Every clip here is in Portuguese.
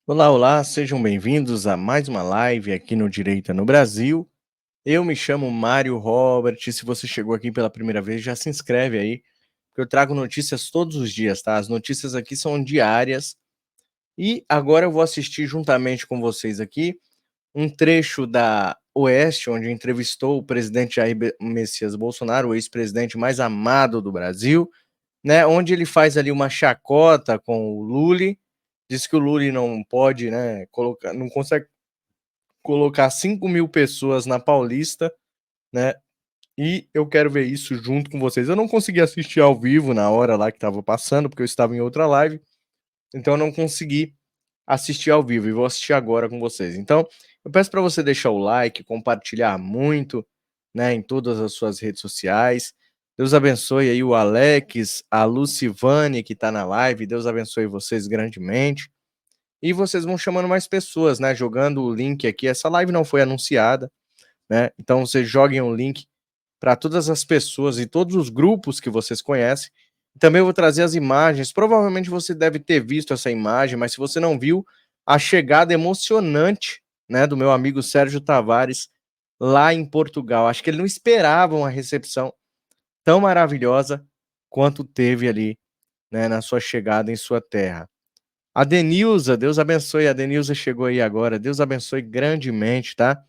Olá, olá, sejam bem-vindos a mais uma live aqui no Direita no Brasil. Eu me chamo Mário Robert. Se você chegou aqui pela primeira vez, já se inscreve aí, porque eu trago notícias todos os dias, tá? As notícias aqui são diárias. E agora eu vou assistir juntamente com vocês aqui um trecho da Oeste, onde entrevistou o presidente Jair Messias Bolsonaro, o ex-presidente mais amado do Brasil, né? Onde ele faz ali uma chacota com o Lully. Diz que o Lully não pode, né, não consegue colocar 5.000 pessoas na Paulista, né? E eu quero ver isso junto com vocês. Eu não consegui assistir ao vivo na hora lá que estava passando, porque eu estava em outra live, então eu não consegui assistir ao vivo e vou assistir agora com vocês. Então, eu peço para você deixar o like, compartilhar muito, né, em todas as suas redes sociais. Deus abençoe aí o Alex, a Lucivane que está na live. Deus abençoe vocês grandemente. E vocês vão chamando mais pessoas, né? Jogando o link aqui. Essa live não foi anunciada, né? Então vocês joguem o link para todas as pessoas e todos os grupos que vocês conhecem. Também eu vou trazer as imagens. Provavelmente você deve ter visto essa imagem, mas se você não viu, a chegada emocionante, né, do meu amigo Sérgio Tavares lá em Portugal. Acho que ele não esperava uma recepção tão maravilhosa quanto teve ali, né, na sua chegada em sua terra. A Denilza, Deus abençoe, a Denilza chegou aí agora, Deus abençoe grandemente, tá?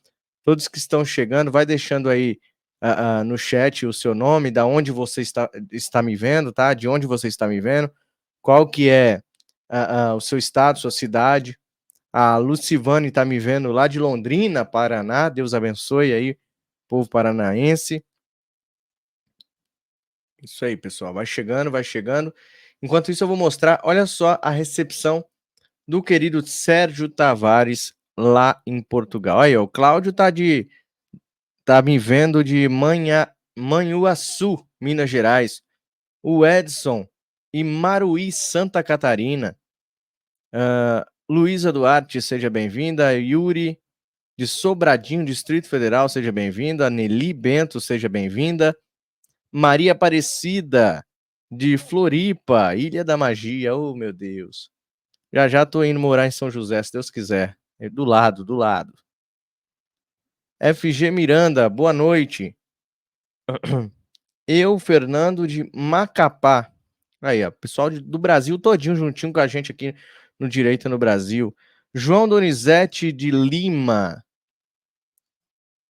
Todos que estão chegando, vai deixando aí no chat o seu nome, da onde você está me vendo, tá? De onde você está me vendo, qual que é o seu estado, sua cidade. A Lucivane está me vendo lá de Londrina, Paraná, Deus abençoe aí, povo paranaense. Isso aí, pessoal, vai chegando, vai chegando. Enquanto isso eu vou mostrar, olha só a recepção do querido Sérgio Tavares lá em Portugal. Aí, ó, o Cláudio tá me vendo de Manhuaçu, Minas Gerais. O Edson e Maruí, Santa Catarina. Luísa Duarte, seja bem-vinda. Yuri de Sobradinho, Distrito Federal, seja bem-vinda. Nelly Bento, seja bem-vinda. Maria Aparecida de Floripa, Ilha da Magia. Oh, meu Deus. Já já tô indo morar em São José, se Deus quiser. Do lado, do lado. FG Miranda, boa noite. Eu, Fernando de Macapá. Aí, ó, pessoal do Brasil todinho juntinho com a gente aqui no Direito no Brasil. João Donizete de Lima.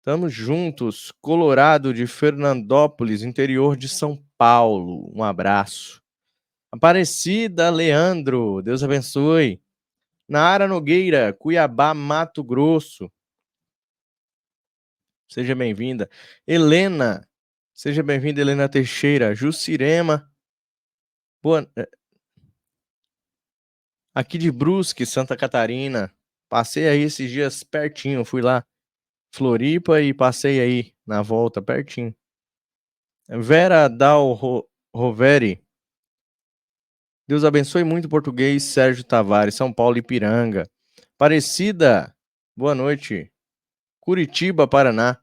Tamo juntos. Colorado de Fernandópolis, interior de São Paulo. Um abraço. Aparecida Leandro, Deus abençoe. Nara Nogueira, Cuiabá, Mato Grosso. Seja bem-vinda. Helena, seja bem-vinda, Helena Teixeira. Jucirema, boa... aqui de Brusque, Santa Catarina. Passei aí esses dias pertinho, fui lá, Floripa, e passei aí na volta, pertinho. Vera Dal Roveri. Deus abençoe muito o português, Sérgio Tavares, São Paulo, Ipiranga. Aparecida, boa noite. Curitiba, Paraná.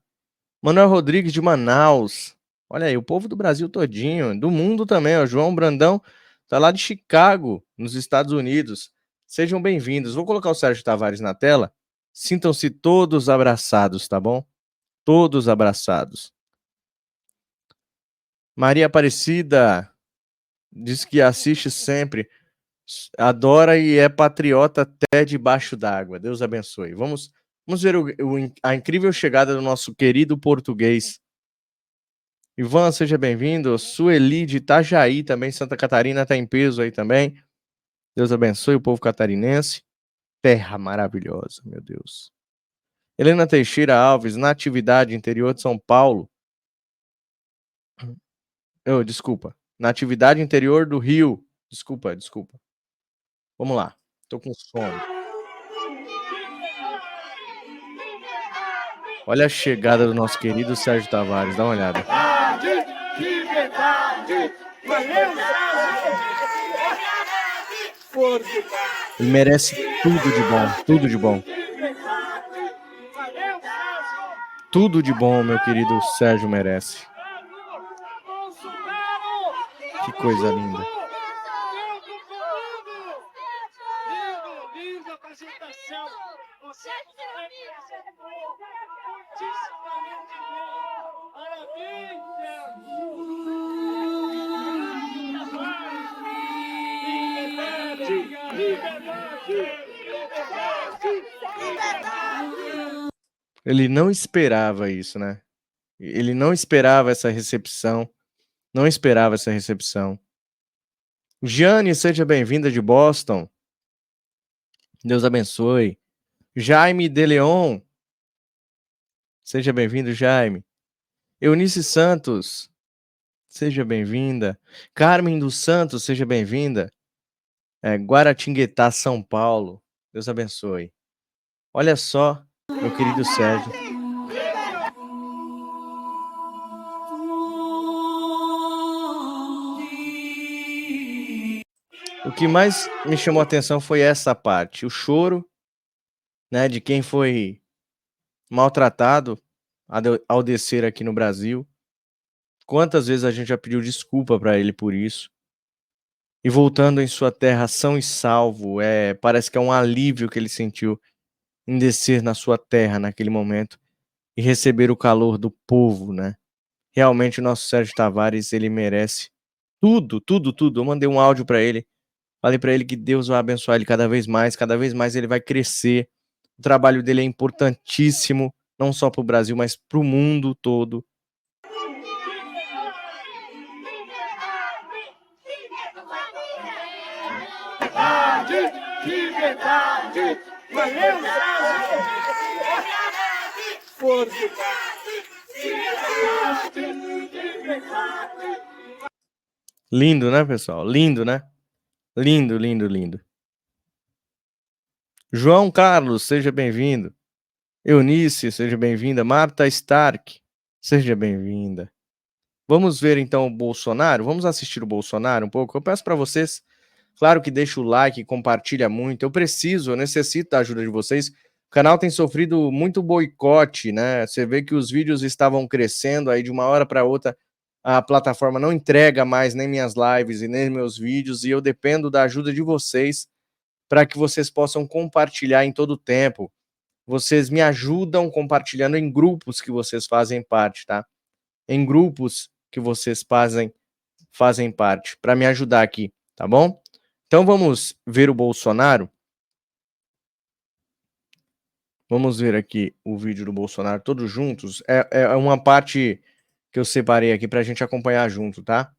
Manuel Rodrigues de Manaus. Olha aí, o povo do Brasil todinho, do mundo também, ó. João Brandão tá lá de Chicago, nos Estados Unidos. Sejam bem-vindos. Vou colocar o Sérgio Tavares na tela. Sintam-se todos abraçados, tá bom? Todos abraçados. Maria Aparecida diz que assiste sempre, adora e é patriota até debaixo d'água. Deus abençoe. Vamos ver a incrível chegada do nosso querido português. Ivan, seja bem-vindo. Sueli de Itajaí, também Santa Catarina, está em peso aí também. Deus abençoe o povo catarinense. Terra maravilhosa, meu Deus. Helena Teixeira Alves, Natividade, interior de São Paulo. Desculpa. Natividade, interior do Rio. Desculpa. Vamos lá. Tô com sono. Olha a chegada do nosso querido Sérgio Tavares. Dá uma olhada. Ele merece tudo de bom, tudo de bom. Tudo de bom, meu querido Sérgio merece. Que coisa linda. Ele não esperava isso, né? Ele não esperava essa recepção. Não esperava essa recepção. Jane, seja bem-vinda de Boston. Deus abençoe. Jaime de Leon. Seja bem-vindo, Jaime. Eunice Santos. Seja bem-vinda. Carmen dos Santos, seja bem-vinda. Guaratinguetá, São Paulo. Deus abençoe. Olha só, meu querido Sérgio. O que mais me chamou a atenção foi essa parte, o choro, né, de quem foi maltratado ao descer aqui no Brasil. Quantas vezes a gente já pediu desculpa para ele por isso? E voltando em sua terra são e salvo, parece que é um alívio que ele sentiu em descer na sua terra naquele momento e receber o calor do povo, né? Realmente o nosso Sérgio Tavares, ele merece tudo, tudo, tudo. Eu mandei um áudio para ele, falei para ele que Deus vai abençoar ele cada vez mais ele vai crescer. O trabalho dele é importantíssimo, não só para o Brasil, mas para o mundo todo. Lindo, né, pessoal? Lindo, né? Lindo, lindo, lindo. João Carlos, seja bem-vindo. Eunice, seja bem-vinda. Marta Stark, seja bem-vinda. Vamos ver então o Bolsonaro? Vamos assistir o Bolsonaro um pouco? Eu peço para vocês, claro que deixa o like, compartilha muito. Eu necessito da ajuda de vocês. O canal tem sofrido muito boicote, né? Você vê que os vídeos estavam crescendo, aí de uma hora para outra a plataforma não entrega mais nem minhas lives e nem meus vídeos, e eu dependo da ajuda de vocês para que vocês possam compartilhar em todo o tempo. Vocês me ajudam compartilhando em grupos que vocês fazem parte, tá? Em grupos que vocês fazem parte, para me ajudar aqui, tá bom? Então vamos ver o Bolsonaro. Vamos ver aqui o vídeo do Bolsonaro todos juntos. É uma parte que eu separei aqui para a gente acompanhar junto, tá?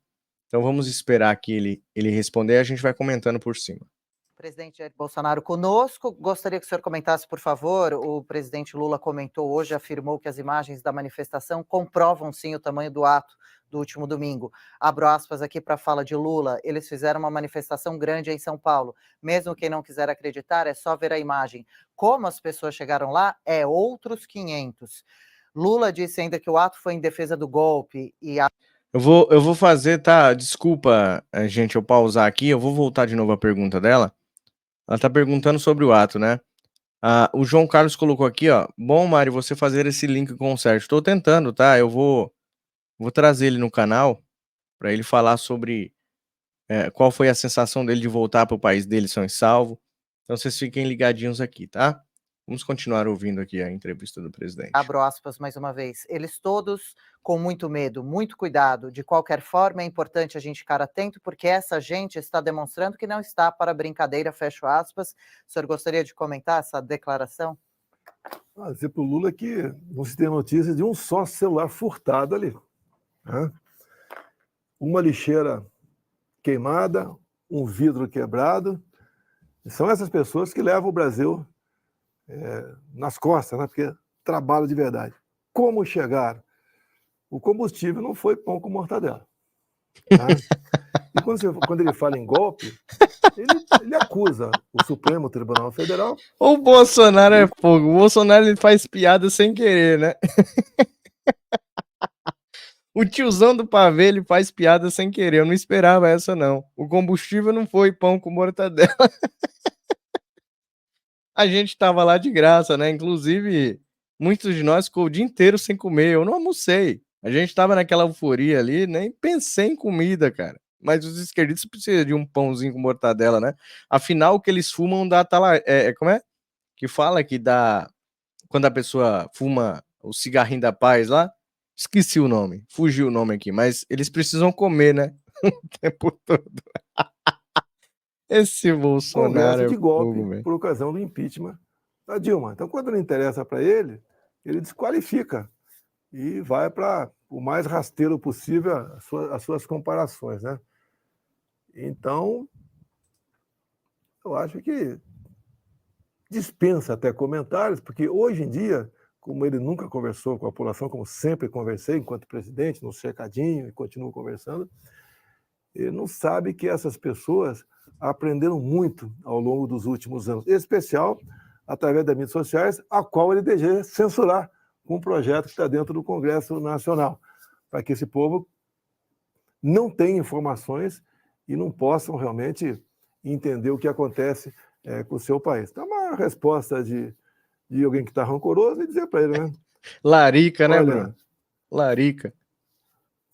Então vamos esperar aqui ele responder e a gente vai comentando por cima. Presidente Jair Bolsonaro conosco. Gostaria que o senhor comentasse, por favor. O presidente Lula comentou hoje, afirmou que as imagens da manifestação comprovam sim o tamanho do ato do último domingo. Abro aspas aqui para a fala de Lula. Eles fizeram uma manifestação grande em São Paulo. Mesmo quem não quiser acreditar, é só ver a imagem. Como as pessoas chegaram lá, é outros 500. Lula disse ainda que o ato foi em defesa do golpe e Eu vou fazer, tá? Desculpa, gente, eu pausar aqui. Eu vou voltar de novo a pergunta dela. Ela tá perguntando sobre o ato, né? O João Carlos colocou aqui, ó. Bom, Mário, você fazer esse link com o Sérgio. Tô tentando, tá? Eu vou trazer ele no canal para ele falar sobre qual foi a sensação dele de voltar para o país dele são e salvo. Então vocês fiquem ligadinhos aqui, tá? Vamos continuar ouvindo aqui a entrevista do presidente. Abro aspas mais uma vez. Eles todos com muito medo, muito cuidado. De qualquer forma, é importante a gente ficar atento, porque essa gente está demonstrando que não está para brincadeira, fecho aspas. O senhor gostaria de comentar essa declaração? Dizer para o Lula que não se tem notícia de um só celular furtado ali. Né? Uma lixeira queimada, um vidro quebrado. São essas pessoas que levam o Brasil nas costas, né? Porque trabalho de verdade. Como chegar? O combustível não foi pão com mortadela. Tá? E quando ele fala em golpe, ele acusa o Supremo Tribunal Federal. O Bolsonaro é fogo. O Bolsonaro ele faz piada sem querer, né? O tiozão do pavê ele faz piada sem querer. Eu não esperava essa, não. O combustível não foi pão com mortadela. A gente tava lá de graça, né? Inclusive, muitos de nós ficou o dia inteiro sem comer. Eu não almocei. A gente tava naquela euforia ali, nem pensei em comida, cara. Mas os esquerdistas precisam de um pãozinho com mortadela, né? Afinal, o que eles fumam dá como é? Que fala que dá quando a pessoa fuma o cigarrinho da paz lá. Esqueci o nome, fugiu o nome aqui, mas eles precisam comer, né? O tempo todo. Esse Bolsonaro Congresso de é golpe fogo, velho. por ocasião do impeachment da Dilma. Então, quando não interessa para ele, ele desqualifica e vai para o mais rasteiro possível as suas comparações, né? Então, eu acho que dispensa até comentários, porque hoje em dia, como ele nunca conversou com a população, como sempre conversei enquanto presidente, no cercadinho, e continuo conversando, ele não sabe que essas pessoas aprenderam muito ao longo dos últimos anos, em especial através das mídias sociais, a qual ele deseja censurar com um projeto que está dentro do Congresso Nacional, para que esse povo não tenha informações e não possam realmente entender o que acontece com o seu país. Então, uma resposta de alguém que está rancoroso e dizer para ele, né? Larica, né, Olha, Bruno? Larica.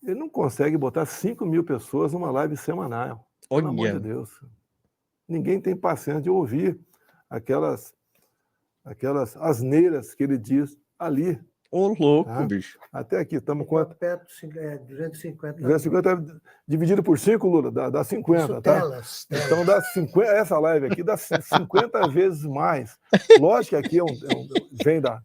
Ele não consegue botar 5.000 pessoas numa live semanal. Pelo amor de Deus. Ninguém tem paciência de ouvir aquelas asneiras que ele diz ali. Ô, louco, bicho. Até aqui, estamos com... Perto, 250. 250 dividido por 5, Lula, dá 50, Isso, tá? telas. Então dá 50, essa live aqui dá 50 vezes mais. Lógico que aqui vem da...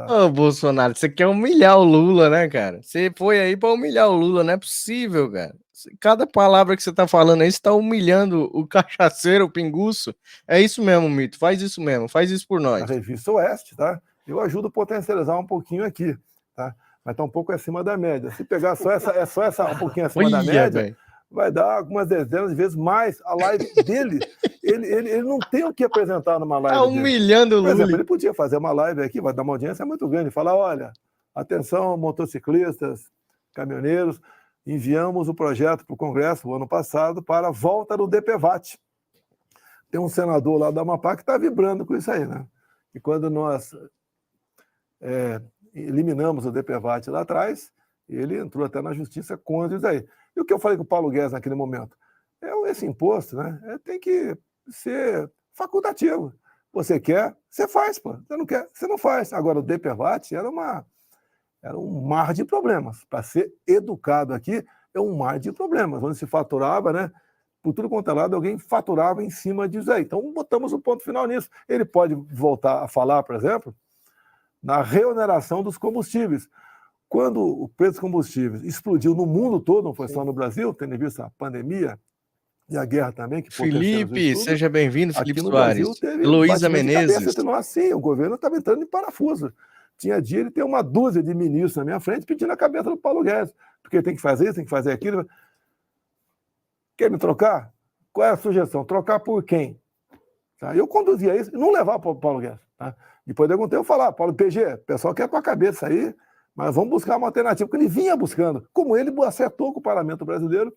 Ô, Bolsonaro, você quer humilhar o Lula, né, cara? Você foi aí pra humilhar o Lula, não é possível, cara. Cada palavra que você tá falando aí, você tá humilhando o cachaceiro, o pinguço. É isso mesmo, Mito, faz isso mesmo, faz isso por nós. A Revista Oeste, tá? Eu ajudo a potencializar um pouquinho aqui, tá? Mas tá um pouco acima da média. Se pegar só essa um pouquinho acima da média, véio, vai dar algumas dezenas de vezes mais. A live dele, ele não tem o que apresentar numa live. Tá humilhando o Lula. Por exemplo, ele podia fazer uma live aqui, vai dar uma audiência muito grande, falar, olha, atenção, motociclistas, caminhoneiros, enviamos o projeto para o Congresso o ano passado para a volta do DPVAT. Tem um senador lá da Amapá que está vibrando com isso aí, né? E quando nós eliminamos o DPVAT lá atrás, ele entrou até na justiça contra isso aí. E o que eu falei com o Paulo Guedes naquele momento? Esse imposto, né? Tem que ser facultativo. Você quer, você faz, pô. Você não quer, você não faz. Agora, o DPVAT era um mar de problemas. Para ser educado aqui, é um mar de problemas, onde se faturava, né? Por tudo quanto é lado, alguém faturava em cima disso aí. Então, botamos o ponto final nisso. Ele pode voltar a falar, por exemplo, na reoneração dos combustíveis. Quando o preço dos combustíveis explodiu no mundo todo, não foi só no Brasil, tendo visto a pandemia e a guerra também. Que Felipe, seja bem-vindo, Felipe Soares. Heloísa Menezes. Assim, o governo estava entrando em parafuso. Tinha dia ele ter uma dúzia de ministros na minha frente pedindo a cabeça do Paulo Guedes, porque tem que fazer isso, tem que fazer aquilo. Quer me trocar? Qual é a sugestão? Trocar por quem? Tá? Eu conduzia isso e não levava para o Paulo Guedes. Tá? Depois de algum tempo eu falava, Paulo PG, o pessoal quer com a cabeça aí, mas vamos buscar uma alternativa, porque ele vinha buscando. Como ele acertou com o parlamento brasileiro,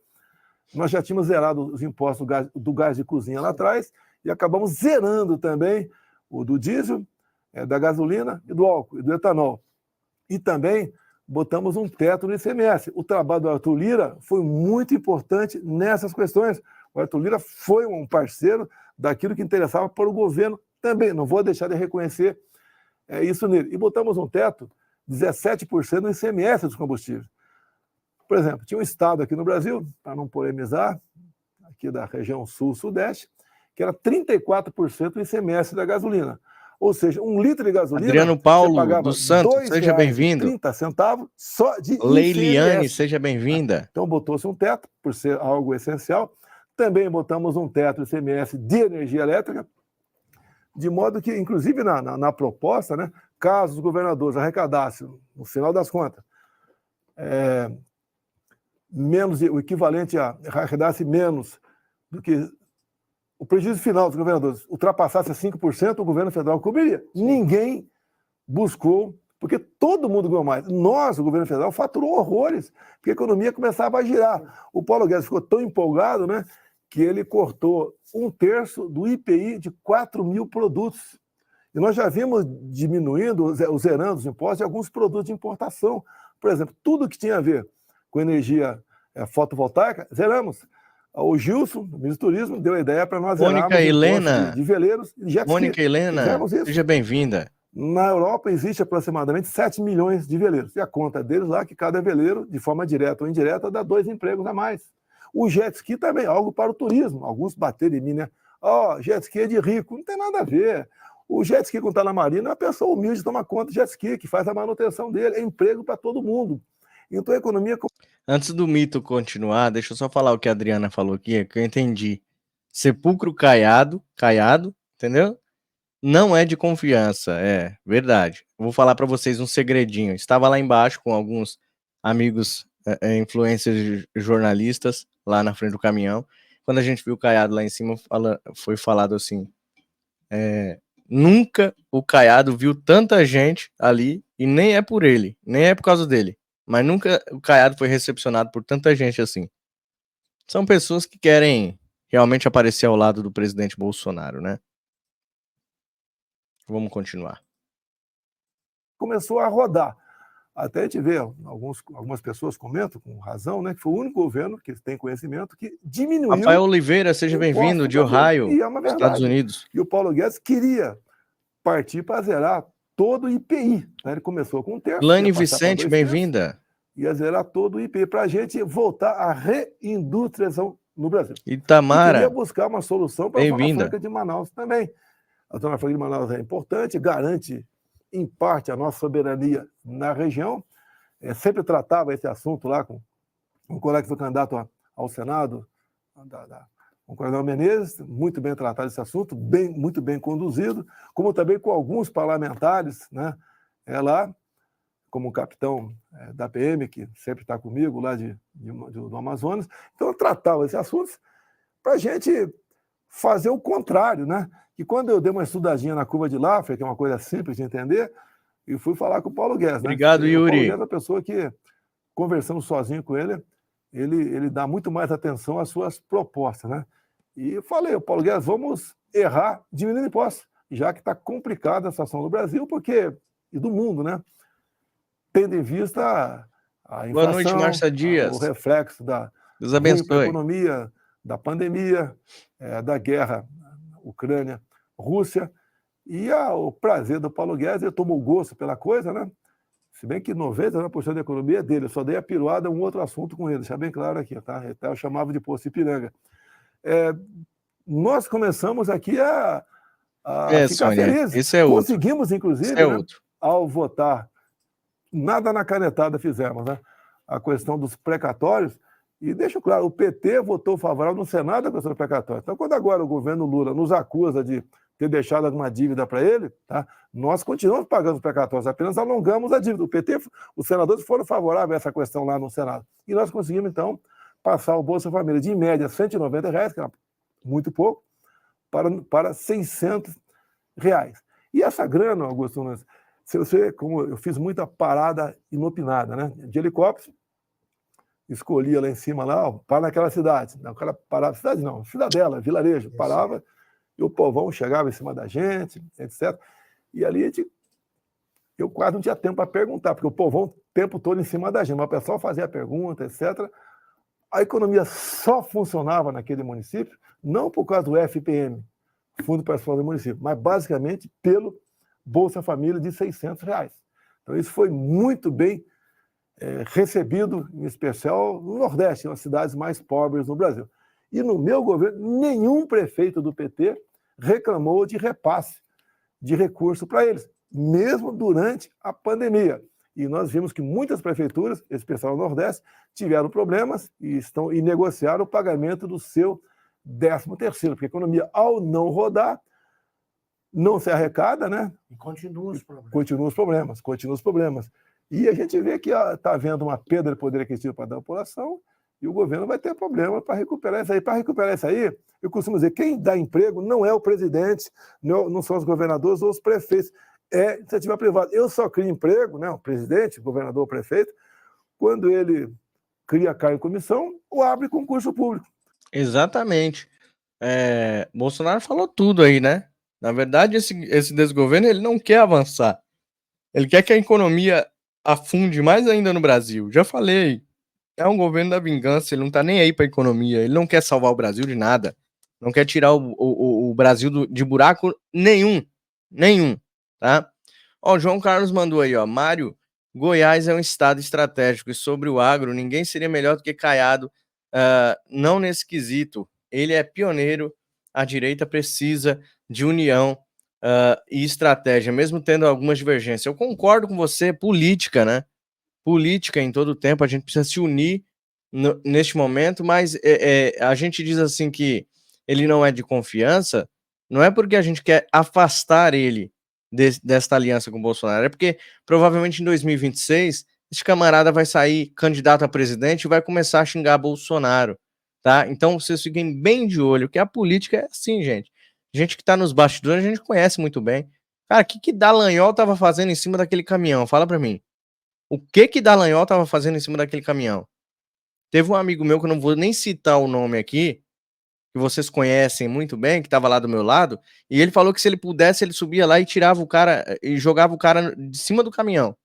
nós já tínhamos zerado os impostos do gás de cozinha lá atrás e acabamos zerando também o do diesel, da gasolina e do álcool e do etanol. E também botamos um teto no ICMS. O trabalho do Arthur Lira foi muito importante nessas questões. O Arthur Lira foi um parceiro daquilo que interessava para o governo também. Não vou deixar de reconhecer isso nele. E botamos um teto, 17% no ICMS dos combustíveis. Por exemplo, tinha um estado aqui no Brasil, para não polemizar, aqui da região sul-sudeste, que era 34% do ICMS da gasolina. Ou seja, 1 litro de gasolina... Adriano Paulo dos Santos, seja bem-vindo. 30 centavos só de Leiliane, ICMS. seja bem-vinda. Então botou-se um teto, por ser algo essencial. Também botamos um teto do ICMS de energia elétrica, de modo que, inclusive na proposta, né, caso os governadores arrecadassem, no final das contas, o equivalente a arrecadasse menos do que o prejuízo final dos governadores ultrapassasse 5%, o governo federal cobriria. Sim. Ninguém buscou, porque todo mundo ganhou mais. Nós, o governo federal, faturou horrores, porque a economia começava a girar. O Paulo Guedes ficou tão empolgado, né, que ele cortou 1/3 do IPI de 4.000 produtos. E nós já vimos diminuindo, zerando os impostos de alguns produtos de importação. Por exemplo, tudo que tinha a ver com energia fotovoltaica, zeramos. O Gilson, o ministro do Turismo, deu a ideia para nós zerarmos de veleiros e jet ski. Mônica Helena, seja bem-vinda. Na Europa existe aproximadamente 7 milhões de veleiros. E a conta deles lá é que cada veleiro, de forma direta ou indireta, dá 2 empregos a mais. O jet ski também, algo para o turismo. Alguns bateram em mim, né? Ó, jet ski é de rico. Não tem nada a ver. O jet ski, quando está na marina, é uma pessoa humilde que toma conta do jet ski, que faz a manutenção dele. É emprego para todo mundo. Então a economia... Antes do mito continuar, deixa eu só falar o que a Adriana falou aqui, que eu entendi. Sepulcro caiado, entendeu? Não é de confiança, é verdade. Eu vou falar para vocês um segredinho. Estava lá embaixo com alguns amigos influencers jornalistas lá na frente do caminhão. Quando a gente viu o Caiado lá em cima, foi falado assim: nunca o Caiado viu tanta gente ali, e nem é por ele, nem é por causa dele, mas nunca o Caiado foi recepcionado por tanta gente assim. São pessoas que querem realmente aparecer ao lado do presidente Bolsonaro, né? Vamos continuar. Começou a rodar. Até a gente vê, algumas pessoas comentam, com razão, né, que foi o único governo que tem conhecimento que diminuiu... Rafael Oliveira, seja bem-vindo, de Ohio, e é uma verdade. Estados Unidos. E o Paulo Guedes queria partir para zerar todo o IPI. Né? Ele começou com um terço. Lani Vicente, bem-vinda. Ia zerar todo o IPI para a gente voltar à reindustrialização no Brasil. Itamara, e queria buscar uma solução para a Zona bem-vinda. Franca de Manaus também. A Zona Franca de Manaus é importante, garante, em parte, a nossa soberania na região. Sempre tratava esse assunto lá com um colega que foi candidato ao Senado, o Coronel Menezes, muito bem tratado esse assunto, muito bem conduzido, como também com alguns parlamentares, né, lá, como o capitão da PM, que sempre está comigo lá do Amazonas. Então, eu tratava esses assuntos para a gente fazer o contrário, né? E quando eu dei uma estudadinha na curva de Laffer, que é uma coisa simples de entender, eu fui falar com o Paulo Guedes. Obrigado, né? Yuri. O Paulo Guedes é uma pessoa que, conversando sozinho com ele, ele dá muito mais atenção às suas propostas, né? E eu falei, Paulo Guedes, vamos errar diminuindo impostos, já que está complicada a situação do Brasil, e do mundo, né? Tendo em vista a inflação, boa noite, Márcia Dias. O reflexo da economia, da pandemia, da guerra Ucrânia-Rússia, e o prazer do Paulo Guedes, ele tomou gosto pela coisa, né? Se bem que 99% da economia é dele, eu só dei a piruada um outro assunto com ele, deixar bem claro aqui, tá? Até eu chamava de Poço Ipiranga. Nós começamos aqui a ficar felizes. Esse é outro. Conseguimos, inclusive, né, ao votar, nada na canetada fizemos, né? A questão dos precatórios, e deixo claro, o PT votou favorável no Senado a questão do precatório. Então, quando agora o governo Lula nos acusa de ter deixado alguma dívida para ele, tá? Nós continuamos pagando os precatórios, apenas alongamos a dívida. O PT, os senadores foram favoráveis a essa questão lá no Senado. E nós conseguimos, então, passar o Bolsa Família de, em média, R$ 190, que é muito pouco, para R$ 600. E essa grana, Augusto Nunes, como eu fiz muita parada inopinada, né? De helicóptero, escolhia lá em cima, para naquela cidade. Não, o cara parava, cidade não, cidadela, vilarejo, parava, e o povão chegava em cima da gente, etc. E ali eu quase não tinha tempo para perguntar, porque o povão o tempo todo em cima da gente, mas o pessoal fazia pergunta, etc. A economia só funcionava naquele município, não por causa do FPM, Fundo Pessoal do Município, mas basicamente pelo Bolsa Família de R$ 600. Então isso foi muito bem recebido, em especial no Nordeste, nas cidades mais pobres no Brasil. E no meu governo, nenhum prefeito do PT reclamou de repasse de recurso para eles, mesmo durante a pandemia. E nós vimos que muitas prefeituras, especialmente no Nordeste, tiveram problemas e negociaram o pagamento do seu 13º, porque a economia, ao não rodar, não se arrecada, né? E continuam os problemas. Continuam os problemas. E a gente vê que está havendo uma perda de poder aquisitivo para a população e o governo vai ter problema para recuperar isso aí. Para recuperar isso aí, eu costumo dizer, quem dá emprego não é o presidente, não são os governadores ou os prefeitos, é iniciativa privada. Eu só crio emprego, né, o presidente, o governador, o prefeito, quando ele cria cargo em comissão ou abre concurso público. Exatamente. Bolsonaro falou tudo aí, né? Na verdade, esse desgoverno, ele não quer avançar. Ele quer que a economia afunde mais ainda no Brasil. Já falei, é um governo da vingança, ele não tá nem aí pra economia, ele não quer salvar o Brasil de nada, não quer tirar o Brasil de buraco nenhum, tá? Ó, o João Carlos mandou aí, ó, Mário, Goiás é um estado estratégico e sobre o agro, ninguém seria melhor do que Caiado não nesse quesito. Ele é pioneiro, a direita precisa de união e estratégia, mesmo tendo algumas divergências. Eu concordo com você, política, né? Política em todo o tempo, a gente precisa se unir neste momento, mas a gente diz assim que ele não é de confiança, não é porque a gente quer afastar ele desta aliança com o Bolsonaro, é porque provavelmente em 2026 esse camarada vai sair candidato a presidente e vai começar a xingar Bolsonaro, tá? Então vocês fiquem bem de olho, que a política é assim, gente. Gente que tá nos bastidores, a gente conhece muito bem. Cara, o que Dallagnol tava fazendo em cima daquele caminhão? Fala pra mim. O que Dallagnol tava fazendo em cima daquele caminhão? Teve um amigo meu, que eu não vou nem citar o nome aqui, que vocês conhecem muito bem, que tava lá do meu lado, e ele falou que se ele pudesse, ele subia lá e tirava o cara, e jogava o cara de cima do caminhão.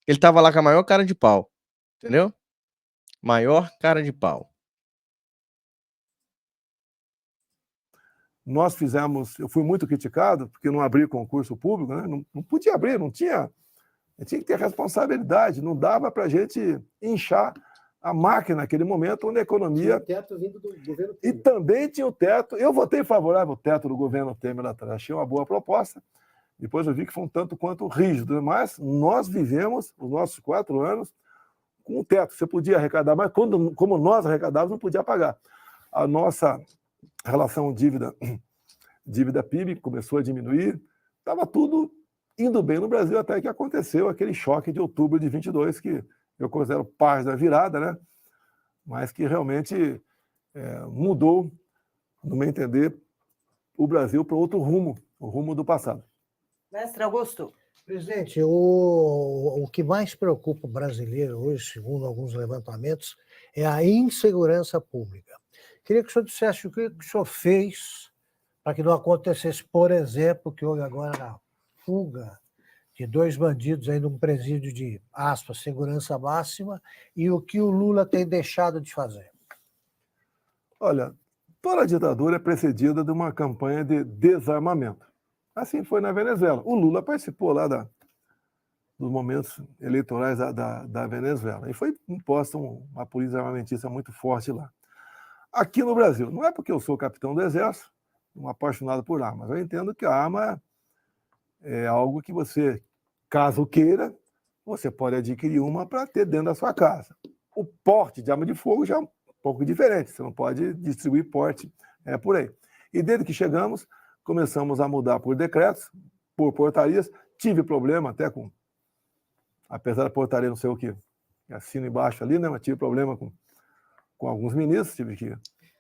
Ele tava lá com a maior cara de pau, entendeu? Maior cara de pau. Nós fizemos, eu fui muito criticado, porque não abri concurso público, né? Não podia abrir, não tinha que ter responsabilidade, não dava para a gente inchar a máquina naquele momento, onde a economia... Tinha o teto vindo do governo Temer. E também tinha o teto, eu votei favorável ao teto do governo Temer lá atrás, achei uma boa proposta, depois eu vi que foi um tanto quanto rígido, mas nós vivemos os nossos 4 anos com o teto, você podia arrecadar, mas como nós arrecadávamos, não podia pagar. A nossa relação dívida-PIB começou a diminuir, estava tudo indo bem no Brasil, até que aconteceu aquele choque de outubro de 22, que eu considero parte da virada, né? Mas que realmente mudou, no meu entender, o Brasil para outro rumo, o rumo do passado. Mestre Augusto. Presidente, o que mais preocupa o brasileiro hoje, segundo alguns levantamentos, é a insegurança pública. Queria que o senhor dissesse o que o senhor fez para que não acontecesse, por exemplo, que houve agora a fuga de 2 bandidos aí num presídio de, aspas, segurança máxima, e o que o Lula tem deixado de fazer. Olha, toda ditadura é precedida de uma campanha de desarmamento. Assim foi na Venezuela. O Lula participou lá dos momentos eleitorais da Venezuela. E foi imposta uma política armamentista muito forte lá. Aqui no Brasil, não é porque eu sou capitão do Exército, um apaixonado por armas. Eu entendo que a arma é algo que você, caso queira, você pode adquirir uma para ter dentro da sua casa. O porte de arma de fogo já é um pouco diferente. Você não pode distribuir porte por aí. E desde que chegamos, começamos a mudar por decretos, por portarias. Tive problema até apesar da portaria não ser o que assino embaixo ali, né? Mas tive problema com alguns ministros,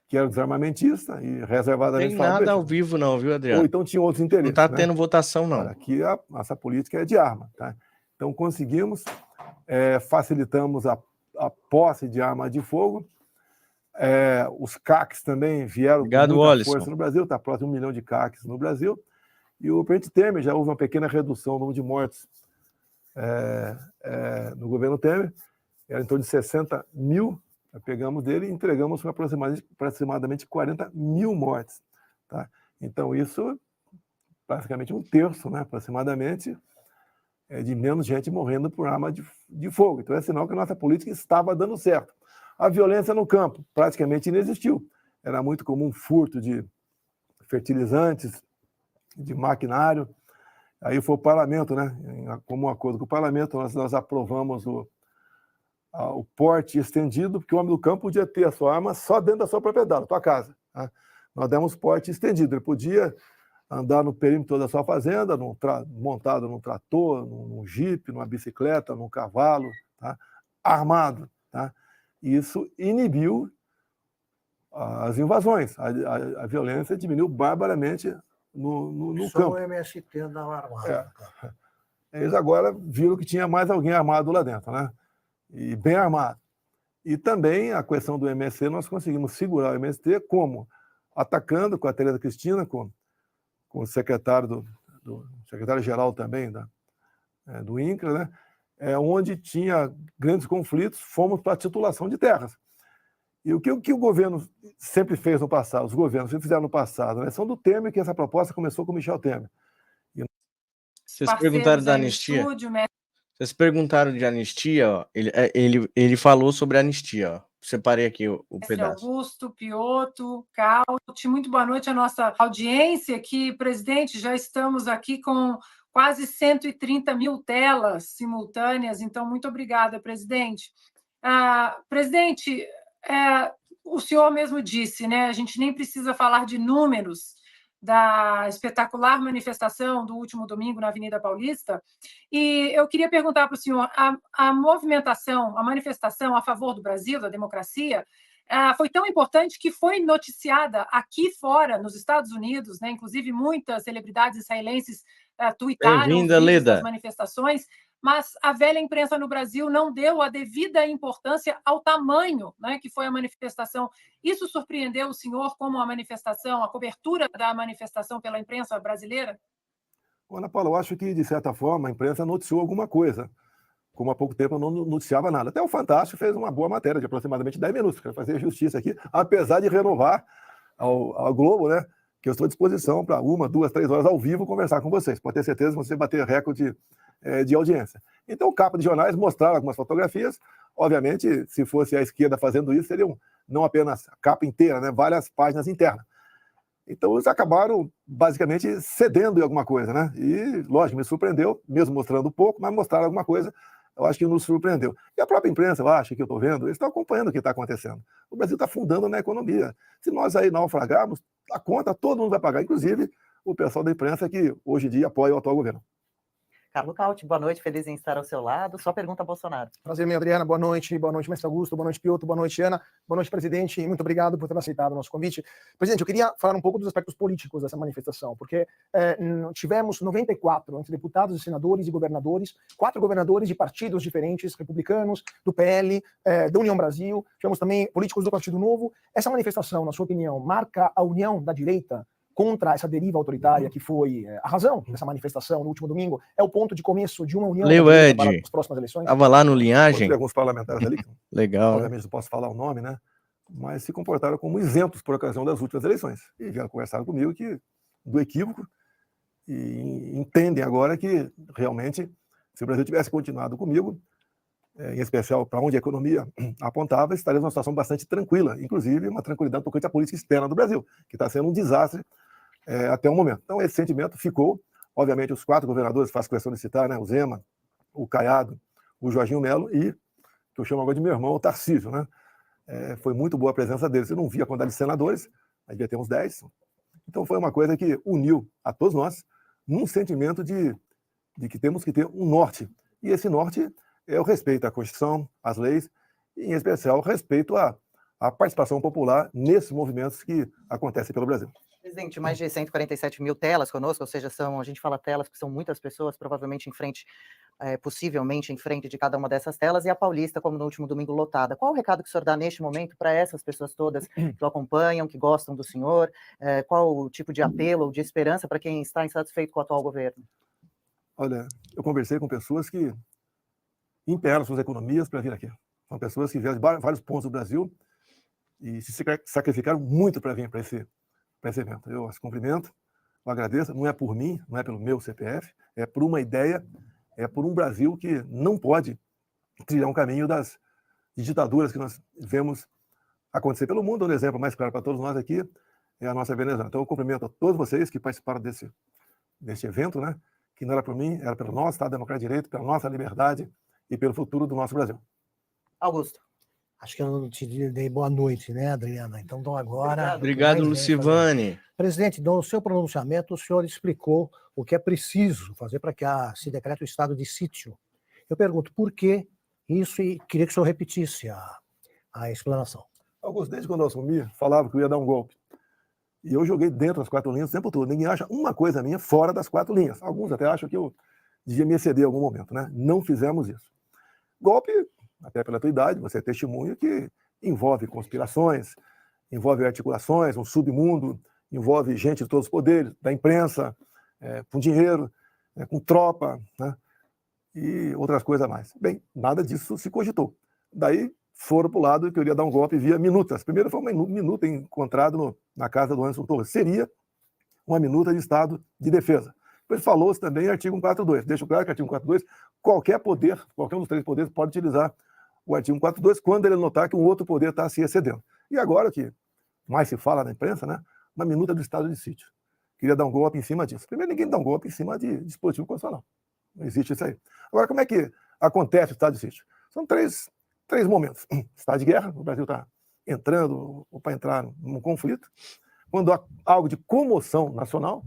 que era desarmamentista e reservadamente... Tem nada ao vivo não, viu, Adriano? Ou então tinha outros interesses. Não está tendo votação, não. Olha, aqui essa política é de arma, tá? Então conseguimos, facilitamos a posse de arma de fogo. Os CACs também vieram Obrigado, com muita Alisson. força no Brasil, está próximo de 1 milhão de CACs no Brasil. E o presidente Temer, já houve uma pequena redução no número de mortes no governo Temer, era em torno de 60 mil, pegamos dele e entregamos com aproximadamente 40 mil mortes. Tá? Então, isso praticamente 1/3, né, aproximadamente, de menos gente morrendo por arma de fogo. Então, é sinal que a nossa política estava dando certo. A violência no campo praticamente inexistiu. Era muito comum furto de fertilizantes, de maquinário. Aí foi o parlamento, né? Como um acordo com o parlamento, nós aprovamos o porte estendido, porque o homem do campo podia ter a sua arma só dentro da sua propriedade, da sua casa. Tá? Nós demos porte estendido. Ele podia andar no perímetro da sua fazenda, montado num trator, num jipe, numa bicicleta, num cavalo, tá? Armado. Tá? Isso inibiu as invasões. A violência diminuiu barbaramente no Só campo. o MST andava armado. Eles agora viram que tinha mais alguém armado lá dentro, né? E bem armado. E também a questão do MST, nós conseguimos segurar o MST como? Atacando com a Tereza Cristina, com o secretário secretário-geral também do INCRA, né? Onde tinha grandes conflitos, fomos para a titulação de terras. E o que o governo sempre fez no passado, os governos sempre fizeram no passado, né? São do Temer, que essa proposta começou com o Michel Temer. Vocês perguntaram da anistia? Vocês perguntaram de anistia, ó. Ele falou sobre a anistia, ó. separei aqui o pedaço. Augusto, Piotto, Caute, muito boa noite à nossa audiência aqui, presidente, já estamos aqui com quase 130 mil telas simultâneas, então muito obrigada, presidente. Presidente, o senhor mesmo disse, né, a gente nem precisa falar de números da espetacular manifestação do último domingo na Avenida Paulista, e eu queria perguntar para o senhor, a movimentação, a manifestação a favor do Brasil, da democracia, foi tão importante que foi noticiada aqui fora, nos Estados Unidos, né? Inclusive muitas celebridades israelenses tuitaram os vídeos das manifestações, mas a velha imprensa no Brasil não deu a devida importância ao tamanho, né, que foi a manifestação. Isso surpreendeu o senhor como a manifestação, a cobertura da manifestação pela imprensa brasileira? Ana Paula, eu acho que, de certa forma, a imprensa noticiou alguma coisa. Como há pouco tempo eu não noticiava nada. Até o Fantástico fez uma boa matéria de aproximadamente 10 minutos. Quero fazer justiça aqui, apesar de renovar ao Globo, né, que eu estou à disposição para 1, 2, 3 horas ao vivo conversar com vocês. Pode ter certeza que você bater recorde de audiência. Então, capa de jornais mostraram algumas fotografias. Obviamente, se fosse a esquerda fazendo isso, seriam não apenas a capa inteira, né, várias páginas internas. Então, eles acabaram, basicamente, cedendo em alguma coisa, né? E, lógico, me surpreendeu, mesmo mostrando pouco, mas mostraram alguma coisa, eu acho que nos surpreendeu. E a própria imprensa, eu acho que eu estou vendo, eles estão acompanhando o que está acontecendo. O Brasil está afundando na economia. Se nós aí naufragarmos, a conta todo mundo vai pagar, inclusive o pessoal da imprensa que, hoje em dia, apoia o atual governo. Carlos Caute, boa noite, feliz em estar ao seu lado. Só pergunta a Bolsonaro. Prazer, minha Adriana, boa noite, mestre Augusto, boa noite, Piotto, boa noite, Ana, boa noite, presidente, e muito obrigado por ter aceitado o nosso convite. Presidente, eu queria falar um pouco dos aspectos políticos dessa manifestação, porque tivemos 94 entre deputados, senadores e governadores, 4 governadores de partidos diferentes, republicanos, do PL, da União Brasil, tivemos também políticos do Partido Novo. Essa manifestação, na sua opinião, marca a união da direita contra essa deriva autoritária que foi a razão dessa manifestação no último domingo? É o ponto de começo de uma união para as próximas eleições? Estava lá no Linhagem. Tem alguns parlamentares ali. Legal. Obviamente não posso falar o nome, né? Mas se comportaram como isentos por ocasião das últimas eleições. E já conversaram comigo do equívoco e entendem agora que realmente, se o Brasil tivesse continuado comigo, em especial para onde a economia apontava, estaria numa situação bastante tranquila, inclusive uma tranquilidade tocante à política externa do Brasil, que está sendo um desastre até o momento. Então, esse sentimento ficou. Obviamente, os 4 governadores, faço questão de citar, né, o Zema, o Caiado, o Jorginho Melo e, que eu chamo agora de meu irmão, o Tarcísio. Né? Foi muito boa a presença deles. Eu não vi a quantidade de senadores, mas devia ter uns 10. Então, foi uma coisa que uniu a todos nós num sentimento de que temos que ter um norte. E esse norte é o respeito à Constituição, às leis, e, em especial, o respeito à participação popular nesses movimentos que acontecem pelo Brasil. Presidente, mais de 147 mil telas conosco, ou seja, a gente fala telas porque são muitas pessoas, provavelmente possivelmente em frente de cada uma dessas telas, e a Paulista, como no último domingo, lotada. Qual o recado que o senhor dá neste momento para essas pessoas todas que o acompanham, que gostam do senhor? Qual o tipo de apelo ou de esperança para quem está insatisfeito com o atual governo? Olha, eu conversei com pessoas que empenharam suas economias para vir aqui. São pessoas que vieram de vários pontos do Brasil e se sacrificaram muito para vir para esse evento. Eu as cumprimento, eu agradeço. Não é por mim, não é pelo meu CPF, é por uma ideia, é por um Brasil que não pode trilhar um caminho das ditaduras que nós vemos acontecer pelo mundo. Um exemplo mais claro para todos nós aqui é a nossa Venezuela. Então, eu cumprimento a todos vocês que participaram desse evento, né? Que não era por mim, era pelo nosso Estado Democrático de Direito, pela nossa liberdade e pelo futuro do nosso Brasil. Augusto. Acho que eu não te dei boa noite, né, Adriana? Então, agora... Obrigado, Lucivane. Presidente, no seu pronunciamento, o senhor explicou o que é preciso fazer para que se decrete o estado de sítio. Eu pergunto por que isso e queria que o senhor repetisse a explanação. Augusto, desde quando eu assumi, falava que eu ia dar um golpe. E eu joguei dentro das 4 linhas o tempo todo. Ninguém acha uma coisa minha fora das 4 linhas. Alguns até acham que eu devia me exceder em algum momento, né? Não fizemos isso. Golpe, até pela tua idade, você é testemunho que envolve conspirações, envolve articulações, um submundo, envolve gente de todos os poderes, da imprensa, com dinheiro, com tropa, né? E outras coisas mais. Bem, nada disso se cogitou. Daí foram para o lado que eu iria dar um golpe via minutas. Primeiro foi uma minuta encontrada na casa do Anderson Torres. Seria uma minuta de estado de defesa. Depois falou-se também em artigo 142. Deixo claro que artigo 142, qualquer um dos 3 poderes pode utilizar o artigo 142 quando ele notar que um outro poder está se excedendo. E agora que mais se fala na imprensa, né, na minuta do estado de sítio. Queria dar um golpe em cima disso. Primeiro, ninguém dá um golpe em cima de dispositivo constitucional. Não existe isso aí. Agora, como é que acontece o estado de sítio? São três momentos. Estado de guerra, o Brasil está entrando ou para entrar num conflito. Quando há algo de comoção nacional,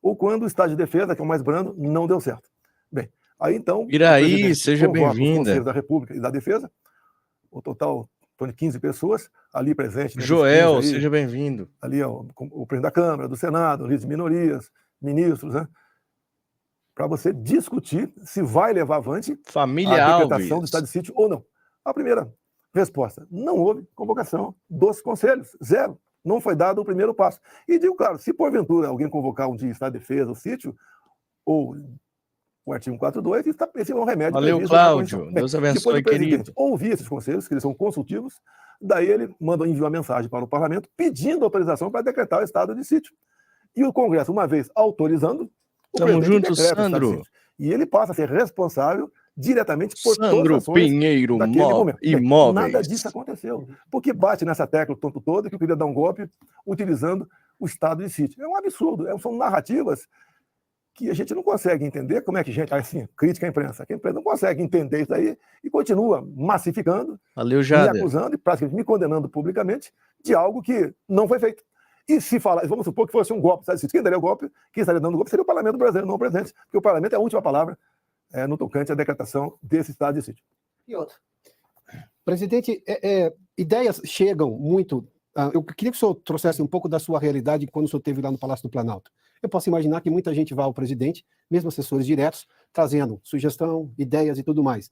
ou quando o estado de defesa, que é o mais brando, não deu certo. Bem, aí então... Iraí, seja convoca os bem-vinda. Conselhos da República e da Defesa, o total de 15 pessoas ali presentes. Joel, aí, seja bem-vindo. Ali o presidente da Câmara, do Senado, líderes de minorias, ministros, né? Para você discutir se vai levar avante Família a decretação Alves. do estado de sítio ou não. A primeira resposta, não houve convocação dos conselhos, zero. Não foi dado o primeiro passo. E digo, claro, se porventura alguém convocar um dia estado de defesa, o sítio, ou o artigo 142, esse é um remédio. Valeu, Cláudio. Deus abençoe, depois o presidente querido. ouvir esses conselhos, que eles são consultivos, daí ele enviou uma mensagem para o parlamento pedindo autorização para decretar o estado de sítio. E o Congresso, uma vez autorizando, o Tamo presidente junto, decreta o estado de Sandro. sítio. E ele passa a ser responsável diretamente por todas Sandro as ações Pinheiro daquele momento. Bem, Imóveis. nada disso aconteceu. Porque bate nessa tecla o tempo todo que eu queria dar um golpe utilizando o estado de sítio. É um absurdo. São narrativas que a gente não consegue entender. Como é que gente, assim, crítica à imprensa, que a imprensa não consegue entender isso aí e continua massificando, Valeu, me Jader. acusando e praticamente me condenando publicamente de algo que não foi feito. E se falar, vamos supor que fosse um golpe, sabe? Quem daria o golpe, quem estaria dando o golpe seria o parlamento brasileiro, não o presidente, porque o parlamento é a última palavra no tocante à decretação desse estado de sítio. E outro. Presidente, ideias chegam muito. Eu queria que o senhor trouxesse um pouco da sua realidade quando o senhor esteve lá no Palácio do Planalto. Eu posso imaginar que muita gente vai ao presidente, mesmo assessores diretos, trazendo sugestão, ideias e tudo mais.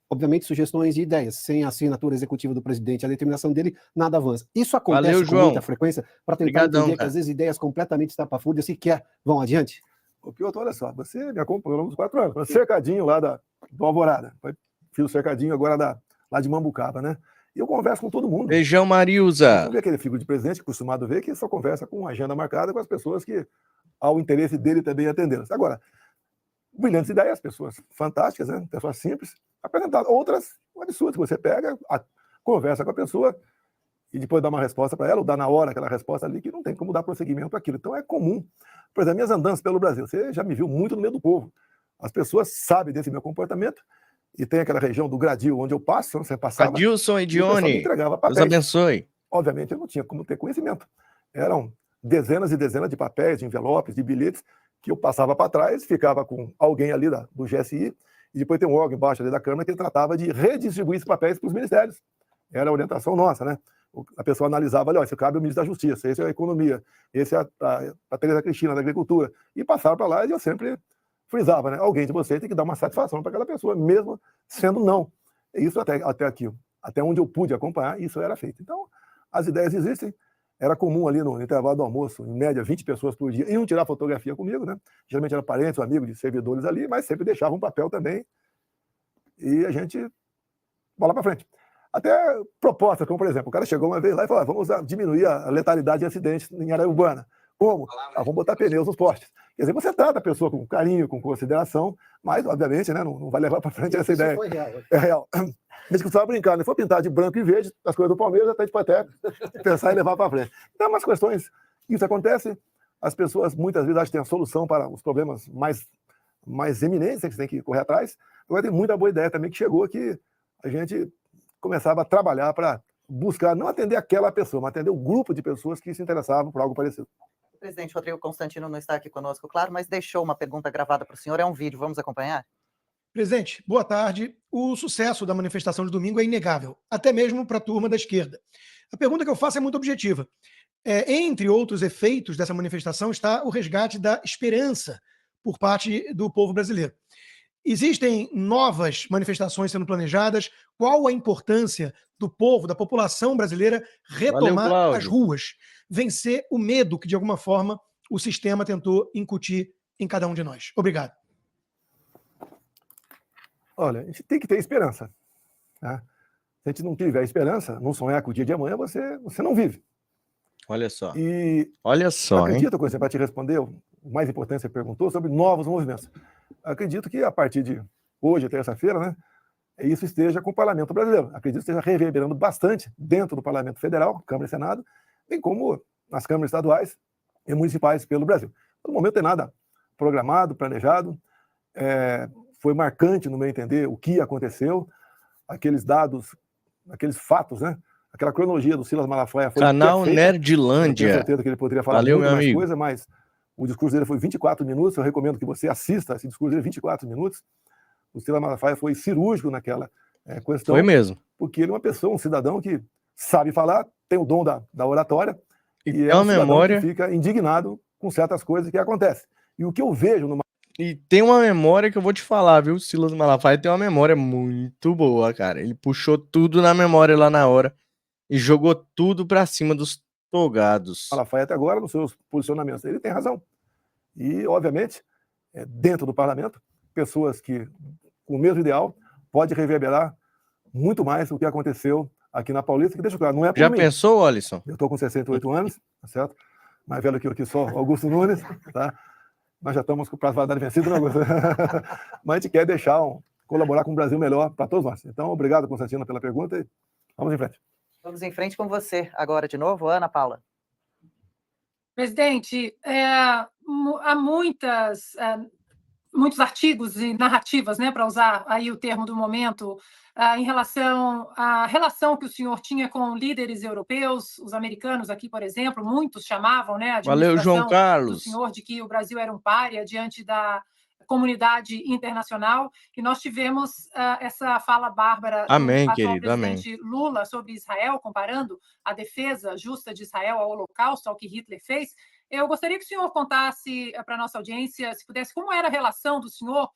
Obviamente, sugestões e ideias. Sem a assinatura executiva do presidente, a determinação dele, nada avança. Isso acontece Valeu, com João. muita frequência para tentar Obrigadão, entender que cara. às vezes ideias completamente estapafúrdias sequer vão adiante? O Piotr, olha só, você me acompanhou ao longo dos 4 anos. Foi cercadinho lá do Alvorada. Fiz o cercadinho agora lá de Mambucaba, né? E eu converso com todo mundo. Beijão, Eu Marilza. não vi aquele figura de presidente, acostumado a ver, que só conversa com agenda marcada com as pessoas que, ao interesse dele, também atendê-las. Agora, brilhantes ideias, pessoas fantásticas, né? Pessoas simples, apresentadas. Outras, absurdas, que você pega, conversa com a pessoa e depois dá uma resposta para ela, ou dá na hora aquela resposta ali, que não tem como dar prosseguimento para aquilo. Então é comum. Por exemplo, minhas andanças pelo Brasil, você já me viu muito no meio do povo. As pessoas sabem desse meu comportamento, e tem aquela região do Gradil onde eu passo, você passava... Adilson e o pessoal me Edione. entregava Deus papéis. abençoe. Obviamente, eu não tinha como ter conhecimento. Eram dezenas e dezenas de papéis, de envelopes, de bilhetes, que eu passava para trás, ficava com alguém ali do GSI, e depois tem um órgão embaixo ali da Câmara que tratava de redistribuir esses papéis para os ministérios. Era a orientação nossa, né? A pessoa analisava, olha, esse cabe ao ministro da Justiça, esse é a Economia, esse é a Tereza Cristina, da Agricultura, e passava para lá e eu sempre frisava, né? Alguém de vocês tem que dar uma satisfação para aquela pessoa, mesmo sendo não. Isso até aqui, até onde eu pude acompanhar, isso era feito. Então, as ideias existem. Era comum ali no intervalo do almoço, em média, 20 pessoas por dia iam tirar fotografia comigo, né? Geralmente eram parentes ou amigos de servidores ali, mas sempre deixavam um papel também. E a gente bola para frente. Até proposta, como por exemplo, o cara chegou uma vez lá e falou: vamos diminuir a letalidade de acidentes em área urbana. Como? Vamos botar pneus nos postes. Quer dizer, você trata a pessoa com carinho, com consideração, mas, obviamente, né, não vai levar para frente essa ideia. Foi real. É real. Mas que você vai brincar, né? Se for pintar de branco e verde, as coisas do Palmeiras, até de pateco, pensar em levar para frente. Então, umas questões, isso acontece, as pessoas muitas vezes acham que tem a solução para os problemas mais eminentes, que você tem que correr atrás. Agora tem muita boa ideia também que chegou, que a gente começava a trabalhar para buscar, não atender aquela pessoa, mas atender o grupo de pessoas que se interessavam por algo parecido. O presidente Rodrigo Constantino não está aqui conosco, claro, mas deixou uma pergunta gravada para o senhor. É um vídeo, vamos acompanhar? Presidente, boa tarde. O sucesso da manifestação de domingo é inegável, até mesmo para a turma da esquerda. A pergunta que eu faço é muito objetiva. Entre outros efeitos dessa manifestação está o resgate da esperança por parte do povo brasileiro. Existem novas manifestações sendo planejadas. Qual a importância do povo, da população brasileira retomar as ruas, vencer o medo que, de alguma forma, o sistema tentou incutir em cada um de nós? Obrigado. Olha, a gente tem que ter esperança. Tá? Se a gente não tiver esperança, não sonhar com o dia de amanhã, você não vive. Olha só. E olha só, acredito, hein? Para te responder, o mais importante você perguntou sobre novos movimentos. Acredito que a partir de hoje, terça-feira, né, isso esteja com o parlamento brasileiro. Acredito que esteja reverberando bastante dentro do parlamento federal, Câmara e Senado, bem como nas câmaras estaduais e municipais pelo Brasil. No momento não tem nada programado, planejado. Foi marcante, no meu entender, o que aconteceu, aqueles dados, aqueles fatos, né? Aquela cronologia do Silas Malafaia foi Canal perfeita. Nerdlândia. Eu tenho certeza que ele poderia falar Valeu, muito meu mais amigo. coisa, mas o discurso dele foi 24 minutos. Eu recomendo que você assista esse discurso dele, 24 minutos. O Silas Malafaia foi cirúrgico naquela questão. Foi mesmo. Porque ele é uma pessoa, um cidadão que sabe falar, tem o dom da oratória, E é tem um uma cidadão memória. que fica indignado com certas coisas que acontecem. E o que eu vejo numa... E tem uma memória que eu vou te falar, viu? O Silas Malafaia tem uma memória muito boa, cara. Ele puxou tudo na memória lá na hora e jogou tudo pra cima dos togados. Malafaia até agora, nos seus posicionamentos. Ele tem razão. E, obviamente, dentro do parlamento, pessoas que, com o mesmo ideal, pode reverberar muito mais o que aconteceu aqui na Paulista, que deixa claro, não é por Já mim. pensou, Alisson? Eu estou com 68 anos, tá certo? Mais velho que eu aqui só, Augusto Nunes, tá? Nós já estamos com o prazo de validade vencido, né, Augusto? Mas a gente quer colaborar com um Brasil melhor para todos nós. Então, obrigado, Constantino, pela pergunta e vamos em frente. Vamos em frente com você agora de novo, Ana Paula. Presidente, há muitos artigos e narrativas, né, para usar aí o termo do momento, em relação à relação que o senhor tinha com líderes europeus, os americanos aqui, por exemplo, muitos chamavam, né, a Valeu, João administração Carlos. do senhor de que o Brasil era um pária diante da comunidade internacional, e nós tivemos essa fala bárbara Amém, do atual querido, amém. presidente Lula sobre Israel, comparando a defesa justa de Israel ao Holocausto, ao que Hitler fez. Eu gostaria que o senhor contasse para a nossa audiência, se pudesse, como era a relação do senhor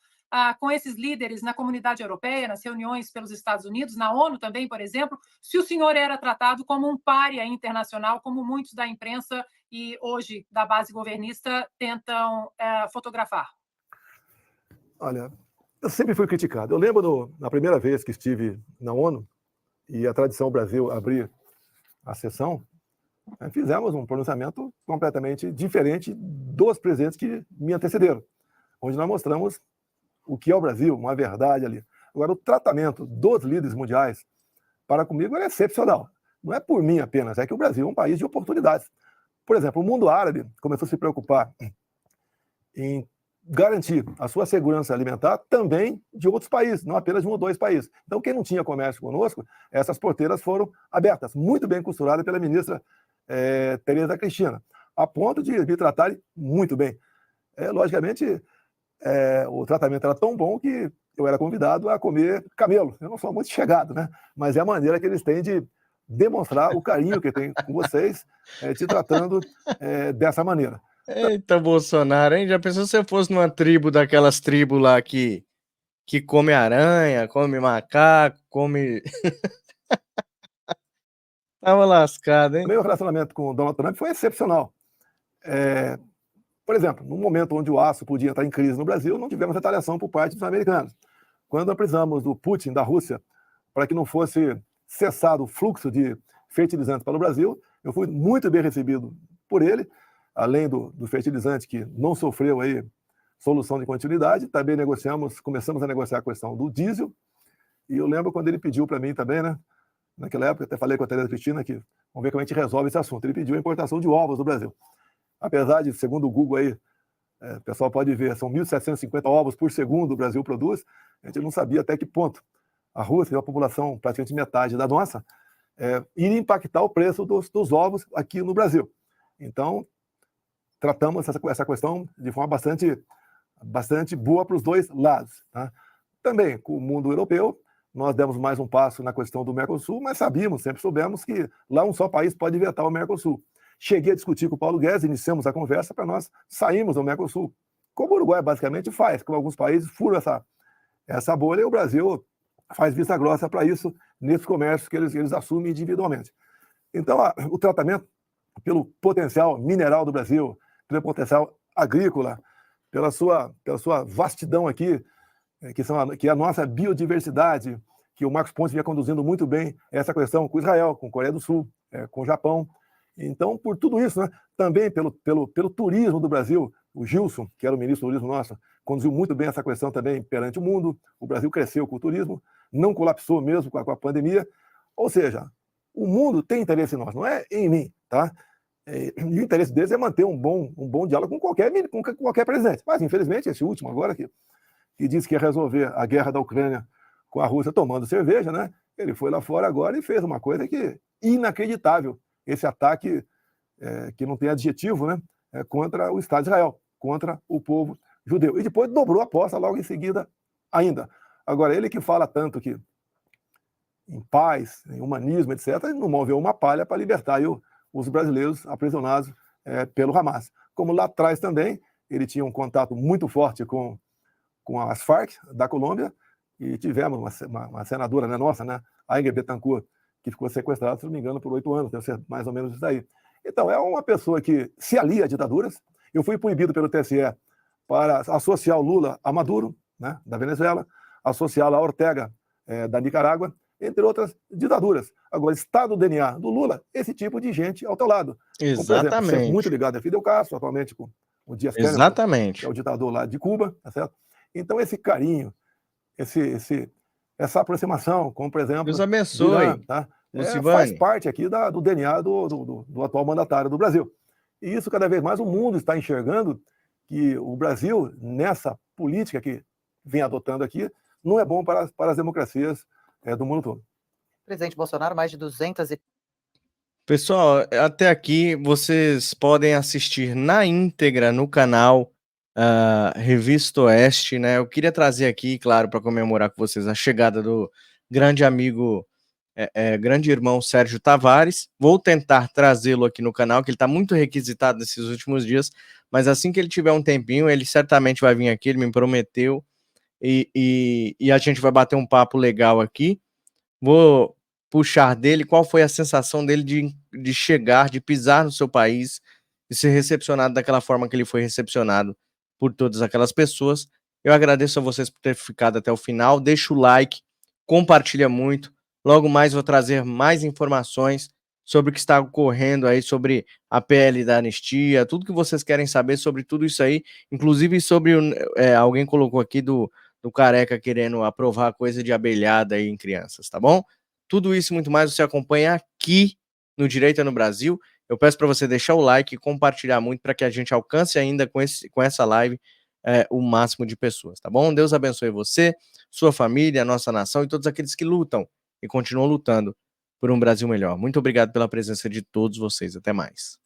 com esses líderes na comunidade europeia, nas reuniões pelos Estados Unidos, na ONU também, por exemplo, se o senhor era tratado como um pária internacional, como muitos da imprensa e hoje da base governista tentam fotografar. Olha, eu sempre fui criticado. Eu lembro na primeira vez que estive na ONU e a tradição Brasil abrir a sessão, fizemos um pronunciamento completamente diferente dos presidentes que me antecederam, onde nós mostramos o que é o Brasil, uma verdade ali. Agora, o tratamento dos líderes mundiais para comigo é excepcional. Não é por mim apenas, é que o Brasil é um país de oportunidades. Por exemplo, o mundo árabe começou a se preocupar em garantir a sua segurança alimentar também de outros países, não apenas de 1 ou 2 países. Então, quem não tinha comércio conosco, essas porteiras foram abertas, muito bem costuradas pela ministra Tereza Cristina, a ponto de me tratarem muito bem. Logicamente, o tratamento era tão bom que eu era convidado a comer camelo. Eu não sou muito chegado, né? Mas é a maneira que eles têm de demonstrar o carinho que tem com vocês, te tratando dessa maneira. Eita, Bolsonaro, hein? Já pensou se eu fosse numa tribo daquelas tribos lá que come aranha, come macaco, come... Tava lascado, hein? O meu relacionamento com o Donald Trump foi excepcional. Por exemplo, no momento onde o aço podia estar em crise no Brasil, não tivemos retaliação por parte dos americanos. Quando nós precisamos do Putin, da Rússia, para que não fosse cessado o fluxo de fertilizantes para o Brasil, eu fui muito bem recebido por ele, além do fertilizante que não sofreu aí solução de continuidade, também começamos a negociar a questão do diesel, e eu lembro quando ele pediu para mim também, né, naquela época, até falei com a Tereza Cristina que vamos ver como a gente resolve esse assunto. Ele pediu a importação de ovos do Brasil. Apesar de, segundo o Google aí, o pessoal pode ver, são 1.750 ovos por segundo o Brasil produz, a gente não sabia até que ponto a Rússia, uma população praticamente metade da nossa, iria impactar o preço dos ovos aqui no Brasil. Então, tratamos essa questão de forma bastante boa para os dois lados. Tá? Também, com o mundo europeu, nós demos mais um passo na questão do Mercosul, mas sempre soubemos que lá um só país pode vetar o Mercosul. Cheguei a discutir com o Paulo Guedes, iniciamos a conversa para nós sairmos do Mercosul, como o Uruguai basicamente faz, como alguns países furam essa bolha, e o Brasil faz vista grossa para isso, nesses comércios que eles assumem individualmente. Então, o tratamento pelo potencial mineral do Brasil, pelo potencial agrícola, pela sua vastidão aqui, que é a nossa biodiversidade, que o Marcos Pontes vinha conduzindo muito bem essa questão com Israel, com Coreia do Sul, com o Japão. Então, por tudo isso, né, também pelo turismo do Brasil, o Gilson, que era o ministro do turismo nosso, conduziu muito bem essa questão também perante o mundo, o Brasil cresceu com o turismo, não colapsou mesmo com a pandemia. Ou seja, o mundo tem interesse em nós, não é em mim, tá? E o interesse deles é manter um bom diálogo com qualquer presidente. Mas, infelizmente, esse último agora, que disse que ia resolver a guerra da Ucrânia com a Rússia tomando cerveja, né? Ele foi lá fora agora e fez uma coisa que inacreditável. Esse ataque, que não tem adjetivo, né? Contra o Estado de Israel, contra o povo judeu. E depois dobrou a aposta logo em seguida ainda. Agora, ele que fala tanto que em paz, em humanismo, etc., não moveu uma palha para libertar os brasileiros aprisionados pelo Hamas. Como lá atrás também, ele tinha um contato muito forte com as Farc da Colômbia, e tivemos uma senadora, né, nossa, né, a Ingrid Betancourt, que ficou sequestrada, se não me engano, por 8 anos, deve ser mais ou menos isso daí. Então, é uma pessoa que se alia a ditaduras. Eu fui proibido pelo TSE para associar o Lula a Maduro, né, da Venezuela, associá-lo a Ortega, da Nicarágua, entre outras ditaduras. Agora, está no DNA do Lula esse tipo de gente ao teu lado. Exatamente. Como, por exemplo, sempre muito ligado a Fidel Castro, atualmente com o Dias Canel, Exatamente. que é o ditador lá de Cuba, tá certo? Então, esse carinho, essa aproximação, como, por exemplo, Deus abençoe. Irã, tá? Faz parte aqui do DNA do atual mandatário do Brasil. E isso, cada vez mais, o mundo está enxergando que o Brasil, nessa política que vem adotando aqui, não é bom para as democracias do mundo todo. Presidente Bolsonaro, mais de 200 e... Pessoal, até aqui vocês podem assistir na íntegra no canal Revista Oeste, né? Eu queria trazer aqui, claro, para comemorar com vocês a chegada do grande amigo, grande irmão Sérgio Tavares. Vou tentar trazê-lo aqui no canal, que ele está muito requisitado nesses últimos dias, mas assim que ele tiver um tempinho, ele certamente vai vir aqui, ele me prometeu, e a gente vai bater um papo legal aqui. Vou puxar dele qual foi a sensação dele de chegar, de pisar no seu país e ser recepcionado daquela forma que ele foi recepcionado por todas aquelas pessoas. Eu agradeço a vocês por ter ficado até o final. Deixa o like, compartilha muito. Logo mais vou trazer mais informações sobre o que está ocorrendo aí, sobre a PL da anistia, tudo que vocês querem saber sobre tudo isso aí, inclusive sobre, alguém colocou aqui do Careca querendo aprovar coisa de abelhada aí em crianças, tá bom? Tudo isso e muito mais você acompanha aqui no Direita no Brasil. Eu peço para você deixar o like e compartilhar muito para que a gente alcance ainda com essa live o máximo de pessoas, tá bom? Deus abençoe você, sua família, a nossa nação e todos aqueles que lutam e continuam lutando por um Brasil melhor. Muito obrigado pela presença de todos vocês. Até mais.